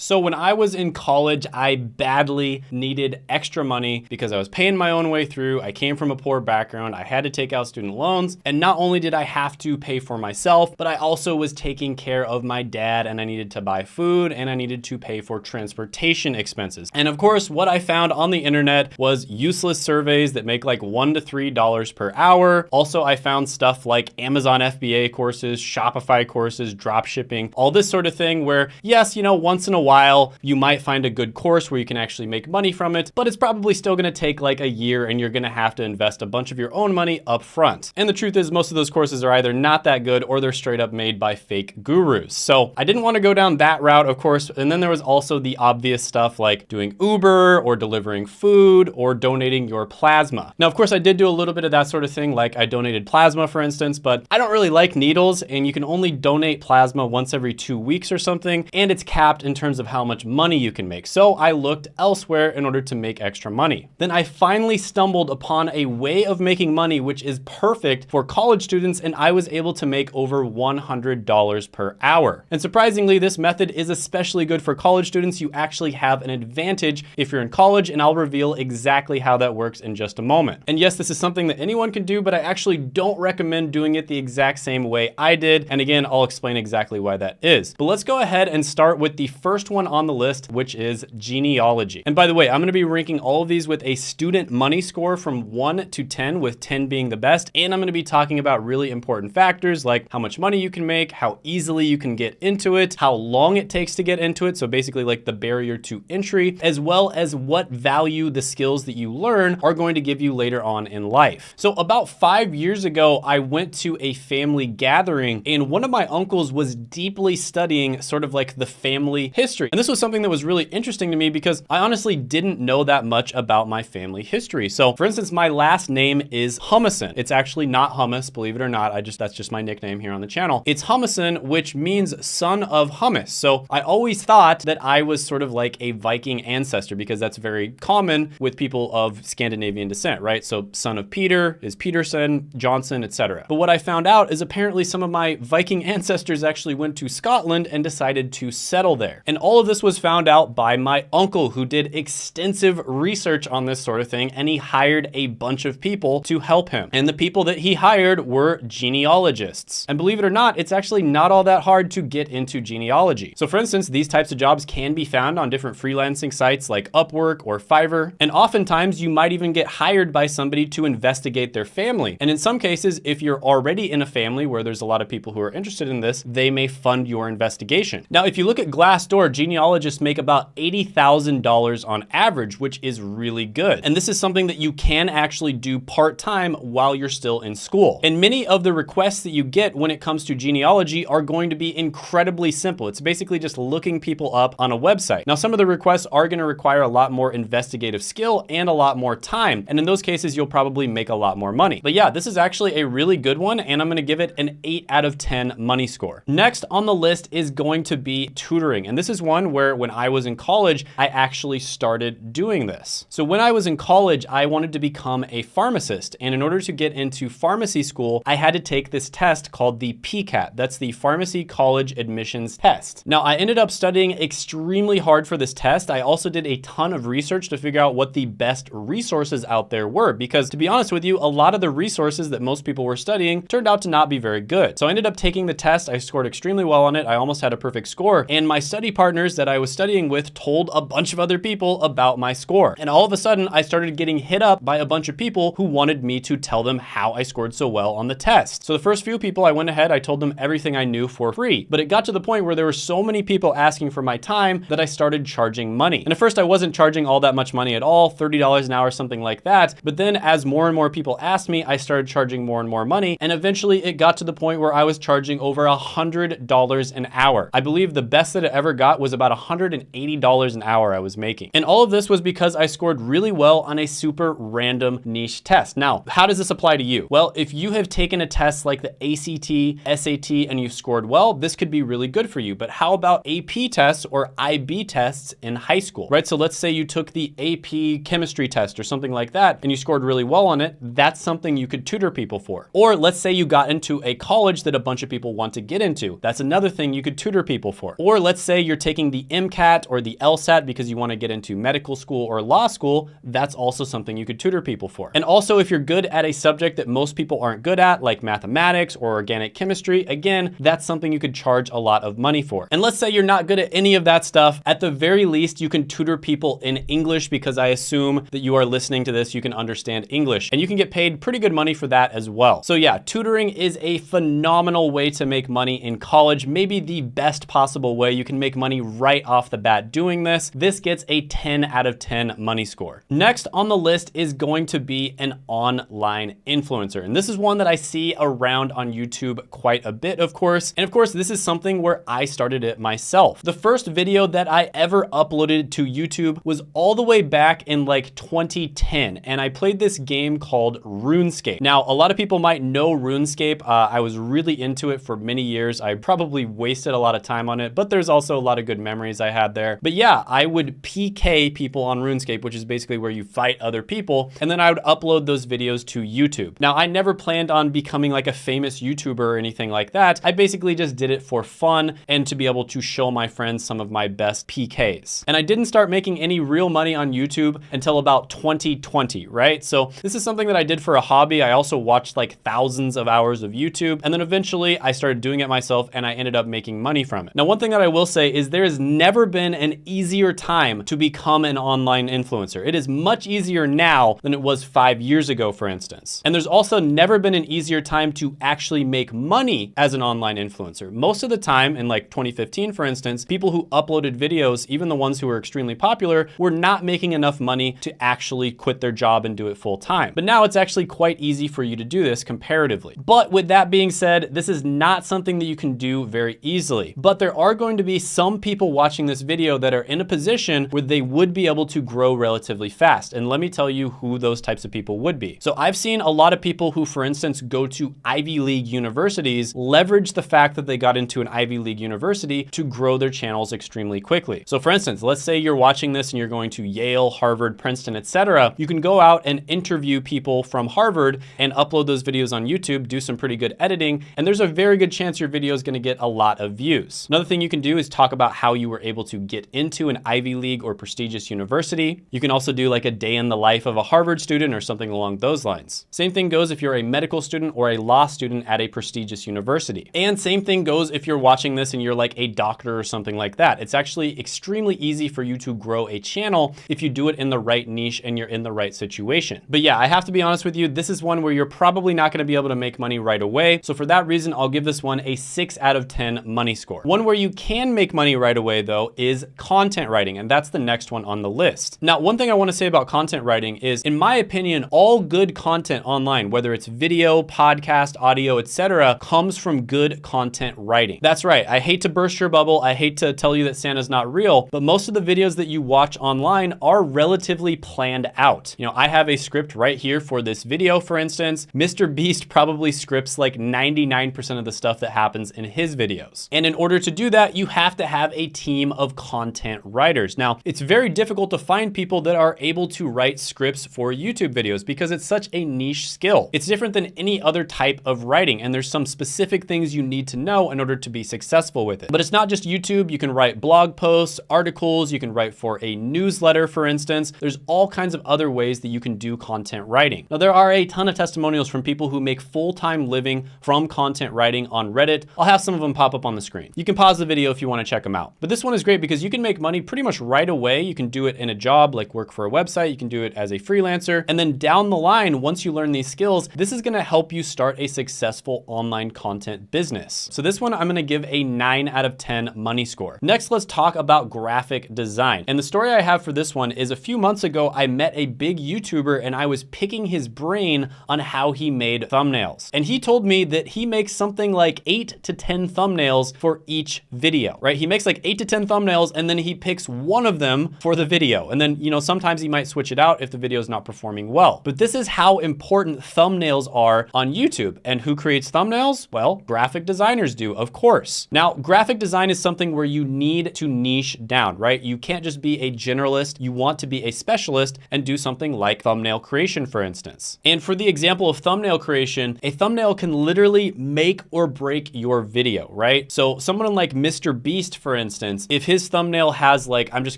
So when I was in college, I badly needed extra money because I was paying my own way through. I came from a poor background. I had to take out student loans. And not only did I have to pay for myself, but I also was taking care of my dad, and I needed to buy food, and I needed to pay for transportation expenses. And of course, what I found on the internet was useless surveys that make like $1 to $3 per hour. Also, I found stuff like Amazon FBA courses, Shopify courses, drop shipping, all this sort of thing where, yes, you know, once in a while, you might find a good course where you can actually make money from it, but it's probably still gonna take like a year, and you're gonna have to invest a bunch of your own money up front. And the truth is, most of those courses are either not that good or they're straight up made by fake gurus. So I didn't wanna go down that route, of course. And then there was also the obvious stuff like doing Uber or delivering food or donating your plasma. Now, of course, I did do a little bit of that sort of thing. Like I donated plasma, for instance, but I don't really like needles, and you can only donate plasma once every 2 weeks or something. And it's capped in terms of how much money you can make. So I looked elsewhere in order to make extra money. Then I finally stumbled upon a way of making money which is perfect for college students, and I was able to make over $100 per hour. And surprisingly, this method is especially good for college students. You actually have an advantage if you're in college, and I'll reveal exactly how that works in just a moment. And yes, this is something that anyone can do, but I actually don't recommend doing it the exact same way I did. And again, I'll explain exactly why that is. But let's go ahead and start with the first one on the list, which is genealogy. And by the way, I'm gonna be ranking all of these with a student money score from 1 to 10, with 10 being the best. And I'm gonna be talking about really important factors like how much money you can make, how easily you can get into it, how long it takes to get into it. So basically like the barrier to entry, as well as what value the skills that you learn are going to give you later on in life. So about 5 years ago, I went to a family gathering, and one of my uncles was deeply studying sort of like the family history. And this was something that was really interesting to me because I honestly didn't know that much about my family history. So for instance, my last name is Humison. It's actually not hummus, believe it or not. That's just my nickname here on the channel. It's Humison, which means son of hummus. So I always thought that I was sort of like a Viking ancestor because that's very common with people of Scandinavian descent, right? So son of Peter is Peterson, Johnson, etc. But what I found out is apparently some of my Viking ancestors actually went to Scotland and decided to settle there. And all of this was found out by my uncle, who did extensive research on this sort of thing, and he hired a bunch of people to help him. And the people that he hired were genealogists. And believe it or not, it's actually not all that hard to get into genealogy. So for instance, these types of jobs can be found on different freelancing sites like Upwork or Fiverr. And oftentimes you might even get hired by somebody to investigate their family. And in some cases, if you're already in a family where there's a lot of people who are interested in this, they may fund your investigation. Now, if you look at Glassdoor, genealogists make about $80,000 on average, which is really good. And this is something that you can actually do part-time while you're still in school. And many of the requests that you get when it comes to genealogy are going to be incredibly simple. It's basically just looking people up on a website. Now, some of the requests are going to require a lot more investigative skill and a lot more time. And in those cases, you'll probably make a lot more money. But yeah, this is actually a really good one, and I'm going to give it an 8 out of 10 money score. Next on the list is going to be tutoring. And this is one where when I was in college, I actually started doing this. So when I was in college, I wanted to become a pharmacist. And in order to get into pharmacy school, I had to take this test called the PCAT. That's the Pharmacy College Admissions Test. Now, I ended up studying extremely hard for this test. I also did a ton of research to figure out what the best resources out there were, because to be honest with you, a lot of the resources that most people were studying turned out to not be very good. So I ended up taking the test. I scored extremely well on it. I almost had a perfect score. And my study partners that I was studying with told a bunch of other people about my score. And all of a sudden, I started getting hit up by a bunch of people who wanted me to tell them how I scored so well on the test. So the first few people I went ahead, I told them everything I knew for free. But it got to the point where there were so many people asking for my time that I started charging money. And at first I wasn't charging all that much money at all, $30 an hour, something like that. But then as more and more people asked me, I started charging more and more money. And eventually it got to the point where I was charging over $100 an hour. I believe the best that it ever got was about $180 an hour I was making. And all of this was because I scored really well on a super random niche test. Now, how does this apply to you? Well, if you have taken a test like the ACT, SAT, and you've scored well, this could be really good for you. But how about AP tests or IB tests in high school, right? So let's say you took the AP chemistry test or something like that, and you scored really well on it. That's something you could tutor people for. Or let's say you got into a college that a bunch of people want to get into. That's another thing you could tutor people for. Or let's say you're taking the MCAT or the LSAT because you want to get into medical school or law school, that's also something you could tutor people for. And also, if you're good at a subject that most people aren't good at, like mathematics or organic chemistry, again, that's something you could charge a lot of money for. And let's say you're not good at any of that stuff. At the very least, you can tutor people in English, because I assume that you are listening to this, you can understand English, and you can get paid pretty good money for that as well. So yeah, tutoring is a phenomenal way to make money in college, maybe the best possible way. You can make money right off the bat doing this. This gets a 10 out of 10 money score. Next on the list is going to be an online influencer. And this is one that I see around on YouTube quite a bit, of course. And of course, this is something where I started it myself. The first video that I ever uploaded to YouTube was all the way back in like 2010. And I played this game called RuneScape. Now, a lot of people might know RuneScape. I was really into it for many years. I probably wasted a lot of time on it, but there's also a lot of good memories I had there. But yeah, I would PK people on RuneScape, which is basically where you fight other people. And then I would upload those videos to YouTube. Now, I never planned on becoming like a famous YouTuber or anything like that. I basically just did it for fun and to be able to show my friends some of my best PKs. And I didn't start making any real money on YouTube until about 2020, right? So this is something that I did for a hobby. I also watched like thousands of hours of YouTube. And then eventually I started doing it myself and I ended up making money from it. Now, one thing that I will say is there has never been an easier time to become an online influencer. It is much easier now than it was 5 years ago, for instance. And there's also never been an easier time to actually make money as an online influencer. Most of the time, in like 2015, for instance, people who uploaded videos, even the ones who were extremely popular, were not making enough money to actually quit their job and do it full time. But now it's actually quite easy for you to do this comparatively. But with that being said, this is not something that you can do very easily. But there are going to be some people watching this video that are in a position where they would be able to grow relatively fast. And let me tell you who those types of people would be. So I've seen a lot of people who, for instance, go to Ivy League universities, leverage the fact that they got into an Ivy League university to grow their channels extremely quickly. So for instance, let's say you're watching this and you're going to Yale, Harvard, Princeton, etc. You can go out and interview people from Harvard and upload those videos on YouTube, do some pretty good editing, and there's a very good chance your video is going to get a lot of views. Another thing you can do is talk about how you were able to get into an Ivy League or prestigious university. You can also do like a day in the life of a Harvard student or something along those lines. Same thing goes if you're a medical student or a law student at a prestigious university. And same thing goes if you're watching this and you're like a doctor or something like that. It's actually extremely easy for you to grow a channel if you do it in the right niche and you're in the right situation. But yeah, I have to be honest with you, this is one where you're probably not going to be able to make money right away. So for that reason, I'll give this one a 6 out of 10 money score. One where you can make money right away though is content writing, and that's the next one on the list. Now, one thing I want to say about content writing is, in my opinion, all good content online, whether it's video, podcast, audio, etc., comes from good content writing. That's right. I hate to burst your bubble. I hate to tell you that Santa's not real, but most of the videos that you watch online are relatively planned out. You know, I have a script right here for this video, for instance. Mr. Beast probably scripts like 99% of the stuff that happens in his videos. And in order to do that, you have to have a team of content writers. Now, it's very difficult to find people that are able to write scripts for YouTube videos because it's such a niche skill. It's different than any other type of writing, and there's some specific things you need to know in order to be successful with it. But it's not just YouTube. You can write blog posts, articles, you can write for a newsletter, for instance. There's all kinds of other ways that you can do content writing. Now, there are a ton of testimonials from people who make full-time living from content writing on Reddit. I'll have some of them pop up on the screen. You can pause the video if you want to check them out. But this one is great because you can make money pretty much right away. You can do it in a job, like work for a website. You can do it as a freelancer. And then down the line, once you learn these skills, this is going to help you start a successful online content business. So this one, I'm going to give a 9 out of 10 money score. Next, let's talk about graphic design. And the story I have for this one is a few months ago, I met a big YouTuber and I was picking his brain on how he made thumbnails. And he told me that he makes something like 8 to 10 thumbnails for each video, right? He makes like 8 to 10 thumbnails and then he picks one of them for the video. And then, you know, sometimes he might switch it out if the video is not performing well. But this is how important thumbnails are on YouTube. And who creates thumbnails? Well, graphic designers do, of course. Now, graphic design is something where you need to niche down, right? You can't just be a generalist. You want to be a specialist and do something like thumbnail creation, for instance. And for the example of thumbnail creation, a thumbnail can literally make or break your video, right? So someone like Mr. Beast, for instance, if his thumbnail has like, I'm just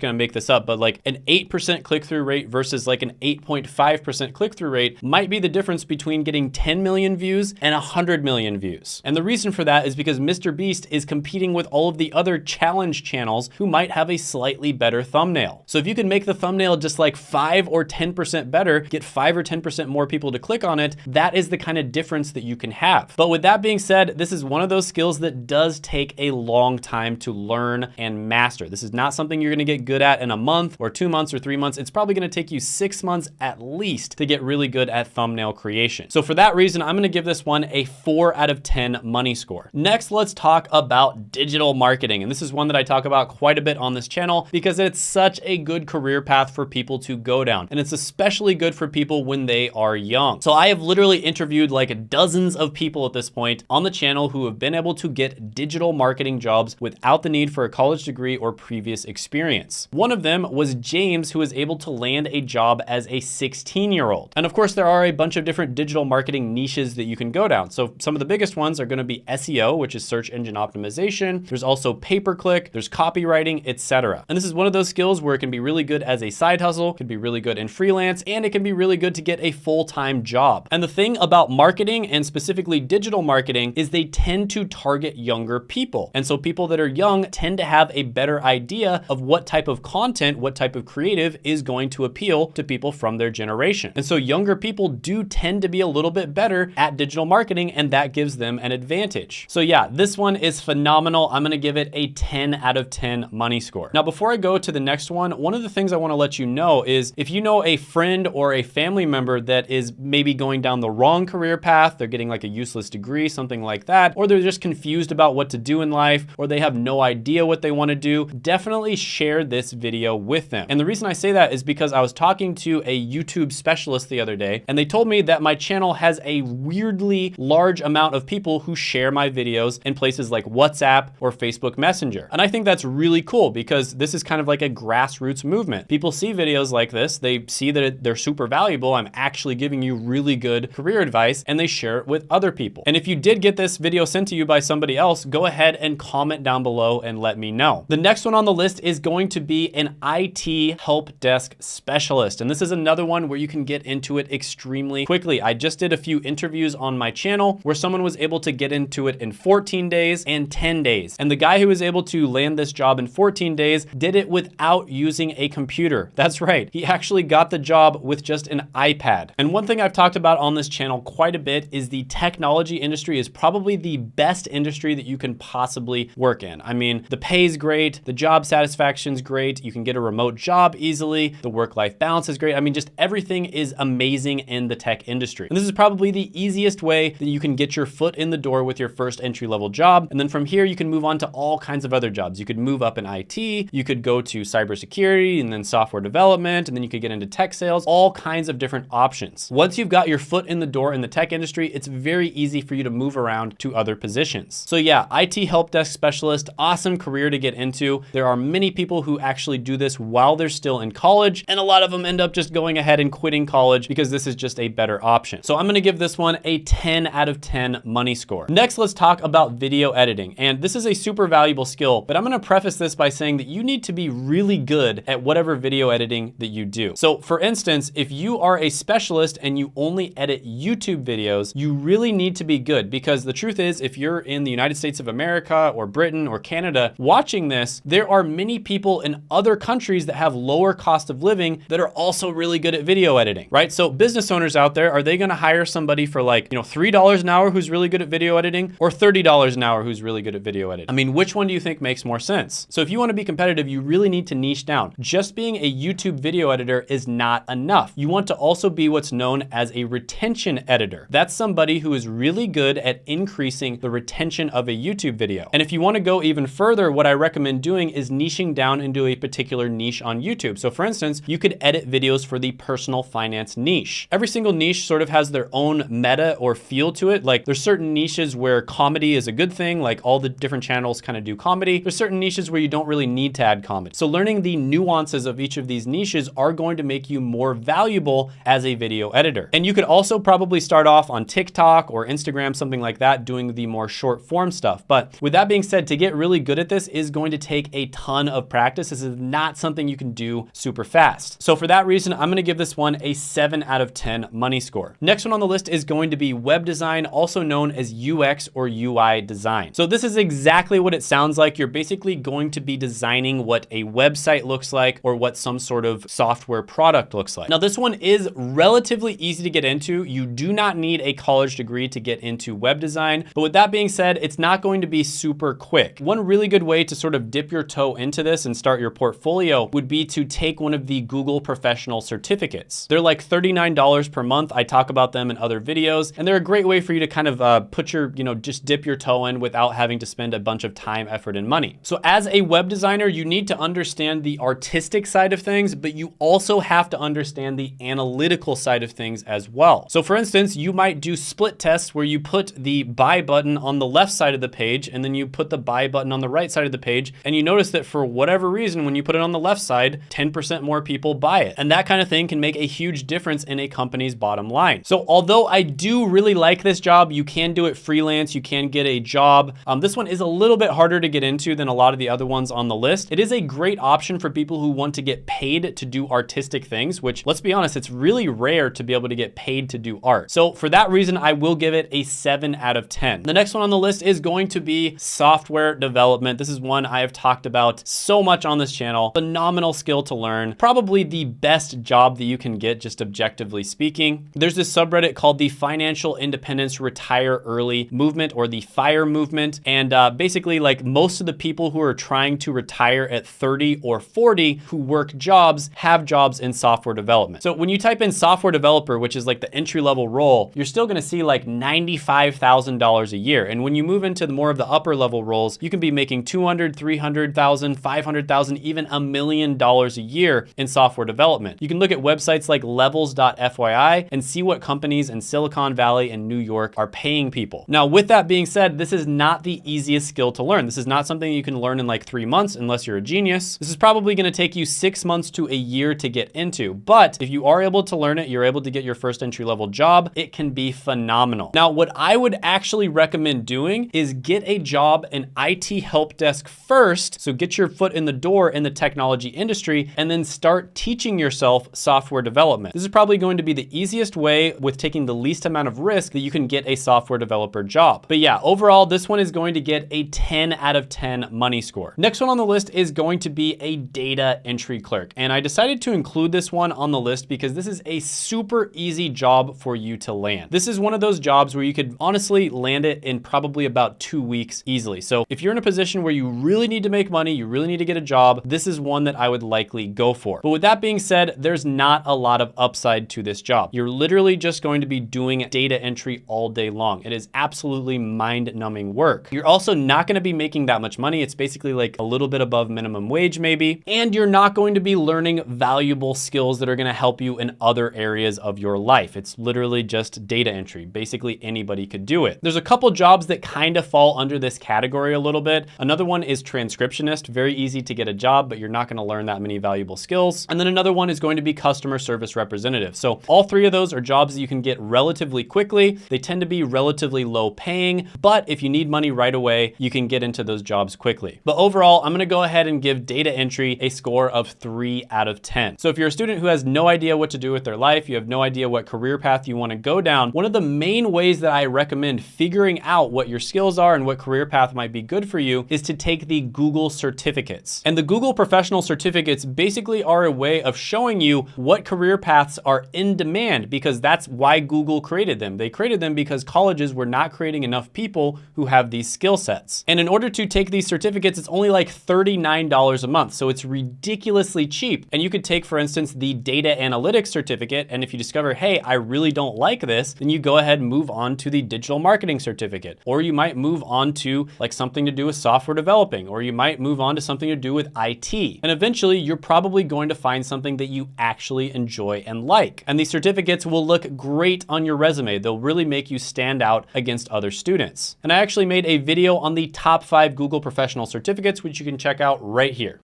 gonna make this up, but like an 8% click-through rate versus like an 8.5% click-through rate might be the difference between getting 10 million views and 100 million views. And the reason for that is because Mr. Beast is competing with all of the other challenge channels who might have a slightly better thumbnail. So if you can make the thumbnail just like 5 or 10% better, get 5 or 10% more people to click on it, that is the kind of difference that you can have. But with that being said, this is one of those skills that does take a long time to learn and master. This is not something you're gonna get good at in a month or 2 months or 3 months. It's probably gonna take you 6 months at least to get really good at thumbnail creation. So for that reason, I'm gonna give this one a 4 out of 10 money score. Next, let's talk about digital marketing. And this is one that I talk about quite a bit on this channel because it's such a good career path for people to go down. And it's especially good for people when they are young. So I have literally interviewed like dozens of people at this point on the channel who have been able to get digital marketing jobs without the need for a college degree or previous experience. One of them was James, who was able to land a job as a 16-year-old. And of course, there are a bunch of different digital marketing niches that you can go down. So some of the biggest ones are gonna be SEO, which is search engine optimization. There's also pay-per-click, there's copywriting, etc. And this is one of those skills where it can be really good as a side hustle, can be really good in freelance, and it can be really good to get a full-time job. And the thing about marketing, and specifically digital marketing, is they tend to target younger people. And so people that are young tend to have a better idea of what type of content, what type of creative is going to appeal to people from their generation. And so younger people do tend to be a little bit better at digital marketing, and that gives them an advantage. So yeah, this one is phenomenal. I'm gonna give it a 10 out of 10 money score. Now, before I go to the next one of the things I wanna let you know is if you know a friend or a family member that is maybe going down the wrong career path, they're getting like a useless degree, something like that, or they're just confused about what to do in life, or they have no idea what they wanna do, definitely share this video with them. And the reason I say that is because I was talking to a YouTube specialist the other day, and they told me that my channel has a weirdly large amount of people who share my videos in places like WhatsApp or Facebook Messenger. And I think that's really cool because this is kind of like a grassroots movement. People see videos like this, they see that they're super valuable, I'm actually giving you really good career advice, and they share it with other people. And if you did get this video sent to you by somebody else, go ahead and comment down below and let me know. The next one on the list is going to be an IT help desk specialist. And this is another one where you can get into it extremely quickly. I just did a few interviews on my channel where someone was able to get into it in 14 days and 10 days. And the guy who was able to land this job in 14 days did it without using a computer. That's right. He actually got the job with just an iPad. And one thing I've talked about on this channel quite a bit is the technology industry is probably the best industry that you can possibly work in. I mean, the pay is great, the job satisfaction's great, you can get a remote job easily, the work-life balance is great. I mean, just everything is amazing in the tech industry. And this is probably the easiest way that you can get your foot in the door with your first entry-level job. And then from here, you can move on to all kinds of other jobs. You could move up in IT, you could go to cybersecurity and then software development, and then you could get into tech sales, all kinds of different options. Once you've got your foot in the door in the tech industry, it's very easy for you to move around to other positions. So yeah, IT help desk specialist, awesome career to get into. There are many people who actually do this while they're still in college, and a lot of them end up just going ahead and quitting college because this is just a better option. So I'm gonna give this one a 10 out of 10 money score. Next, let's talk about video editing. And this is a super valuable skill, but I'm gonna preface this by saying that you need to be really good at whatever video editing that you do. So for instance, if you are a specialist and you only edit YouTube videos, you really need to be good because the truth is, if you're in the United States of America or Britain or Canada watching this, there are many people in other countries that have lower cost of living that are also really good at video editing, right? So business owners out there, are they gonna hire somebody for like, $3 an hour who's really good at video editing or $30 an hour who's really good at video editing? I mean, which one do you think makes more sense? So if you wanna be competitive, you really need to niche down. Just being a YouTube video editor is not enough. You want to also be what's known as a retention editor. That's somebody who is really good at increasing the retention of a YouTube video. And if you wanna go even further, what I recommend doing is niching down into a particular niche on YouTube. So for instance, you could edit videos for the personal finance niche. Every single niche sort of has their own meta or feel to it. Like there's certain niches where comedy is a good thing, like all the different channels kind of do comedy. There's certain niches where you don't really need to add comedy. So learning the nuances of each of these niches are going to make you more valuable as a video editor. And you could also probably start off on TikTok or Instagram, something like that, doing the more short form stuff. But with that being said, to get really good at this is going to take a ton of practice. This is not something you can do super fast. So for that reason, I'm gonna give this one a 7 out of 10 money score. Next one on the list is going to be web design, also known as UX or UI design. So this is exactly what it sounds like. You're basically going to be designing what a website looks like or what some sort of software product looks like. Now this one is relatively easy to get into. You do not need a college degree to get into web design, but with that being said, it's not going to be super quick. One really good way to sort of dip your toe into this and start your portfolio would be to take one of the Google professional certificates. They're like $39 per month. I talk about them in other videos, and they're a great way for you to kind of put your, just dip your toe in without having to spend a bunch of time, effort, and money. So as a web designer, you need to understand the artistic side of things, but you also have to understand the analytical side of things as well. So for instance, you might do split tests where you put the buy button on the left side of the page and then you put the buy button on the right side of the page, and you notice that for whatever reason, when you put it on the left side, 10% more people buy it. And that kind of thing can make a huge difference in a company's bottom line. So although I do really like this job, you can do it freelance, you can get a job. This one is a little bit harder to get into than a lot of the other ones on the list. It is a great option for people who want to get paid to do artistic things, which, let's be honest, it's really rare to be able to get paid to do art. So for that reason, I will give it a 7 out of 10. The next one on the list is going to be software development. This is one I have talked about so much on this channel. Phenomenal skill to learn. Probably the best job that you can get, just objectively speaking. There's this subreddit called the Financial Independence Retire Early movement, or the FIRE movement. And basically, like, most of the people who are trying to retire at 30 or 40 who work jobs have jobs in software development. So when you type in software developer, which is like the entry-level role, you're still gonna see like $95,000 a year. And when you move into more of the upper level roles, you can be making $200,000, $300,000, $500,000, even $1 million a year in software development. You can look at websites like levels.fyi and see what companies in Silicon Valley and New York are paying people. Now, with that being said, this is not the easiest skill to learn. This is not something you can learn in like 3 months unless you're a genius. This is probably gonna take you 6 months to a year to get into. But if you are able to learn it, you're able to get your first entry-level job, it can be phenomenal. Now, what I would actually recommend doing is get a job in IT help desk first. So get your foot in the door in the technology industry and then start teaching yourself software development. This is probably going to be the easiest way with taking the least amount of risk that you can get a software developer job. But yeah, overall, this one is going to get a 10 out of 10 money score. Next one on the list is going to be a data entry clerk. And I decided to include this one on the list because this is a super easy job for you to land. This is one of those jobs where you could honestly land it in probably about 2 weeks easily. So if you're in a position where you really need to make money, you really need to get a job, this is one that I would likely go for. But with that being said, there's not a lot of upside to this job. You're literally just going to be doing data entry all day long. It is absolutely mind-numbing work. You're also not going to be making that much money. It's basically like a little bit above minimum wage maybe. And you're not going to be learning valuable skills that are going to help you in other areas of your life. It's literally just data entry. Basically anybody could do it. There's a couple jobs that kind of fall under this category a little bit. Another one is transcriptionist. Very easy to get a job, but you're not going to learn that many valuable skills. And then another one is going to be customer service representative. So all three of those are jobs that you can get relatively quickly. They tend to be relatively low paying, but if you need money right away, you can get into those jobs quickly. But overall, I'm going to go ahead and give data entry a score of 3 out of 10. So if you're a student who has no idea what to do with their life, you have no idea what career path you want to go down, one of the main ways that I recommend figuring out what your skills are and what career path might be good for you is to take the Google certificates. And the Google professional certificates basically are a way of showing you what career paths are in demand, because that's why Google created them. They created them because colleges were not creating enough people who have these skill sets. And in order to take these certificates, it's only like $39 a month. So it's ridiculously cheap. And you could take, for instance, the data analytics certificate. And if you discover, hey, I really don't like this, then you go ahead and move on to the digital marketing certificate. Or you might move on to like something to do with software developing, or you might move on to something to do with IT. And eventually you're probably going to find something that you actually enjoy and like. And these certificates will look great on your resume. They'll really make you stand out against other students. And I actually made a video on the top 5 Google professional certificates, which you can check out right here.